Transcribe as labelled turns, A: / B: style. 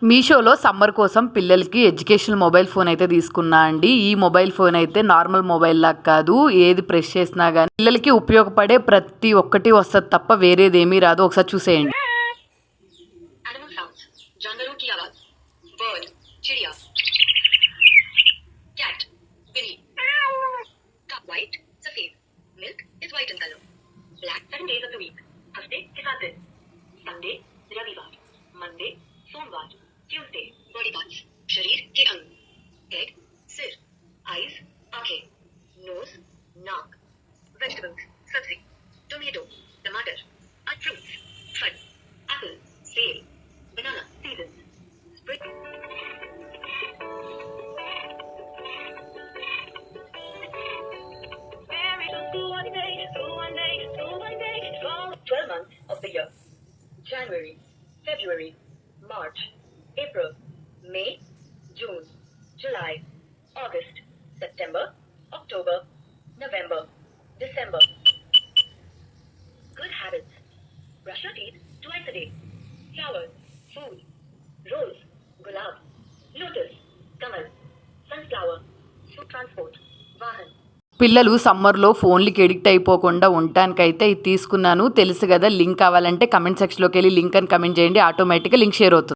A: మీషోలో సమ్మర్ కోసం పిల్లలకి ఎడ్యుకేషనల్ మొబైల్ ఫోన్ అయితే తీసుకున్నా అండి. ఈ మొబైల్ ఫోన్ అయితే నార్మల్ మొబైల్ లాగా కాదు. ఏది ప్రెస్ చేసినా గానీ పిల్లలకి ఉపయోగపడే ప్రతి ఒక్కటి వస్తది తప్ప వేరేదేమీ రాదు. ఒకసారి చూసేయండి.
B: Animal sounds. जानवरों की आवाज. Bird. चिड़िया. Cat. बिल्ली. Cow. White. सफेद. Milk is white in color. Black. 7 days of the week. हफ्ते के 7 दिन. Sunday. रविवार. Monday. सोमवार. Tuesday. Body parts. शरीर के अंग. Head. सिर. Eyes. आंखें. Nose. नाक. Vegetables. सब्जी. Tomato. टमाटर. Fruits. फल. Apple. सेब. Banana. Seasons. Spring. One day, 12 months of the year. January, February, March, April, May, June, July, August, September, October, November, December. Good habits. Brush your teeth twice a day. Flowers, food, rose, gulab, lotus, kamal, sunflower, food transport, vahan.
A: పిల్లలు సమ్మర్లో ఫోన్లకి addict అయిపోకుండా ఉండటానికైతే ఇది తీసుకున్నాను. తెలుసు కదా, link కావాలంటే comment సెక్షన్లోకి వెళ్ళి లింక్ అని కమెంట్ చేయండి. ఆటోమేటిక్గా లింక్ షేర్ అవుతుంది.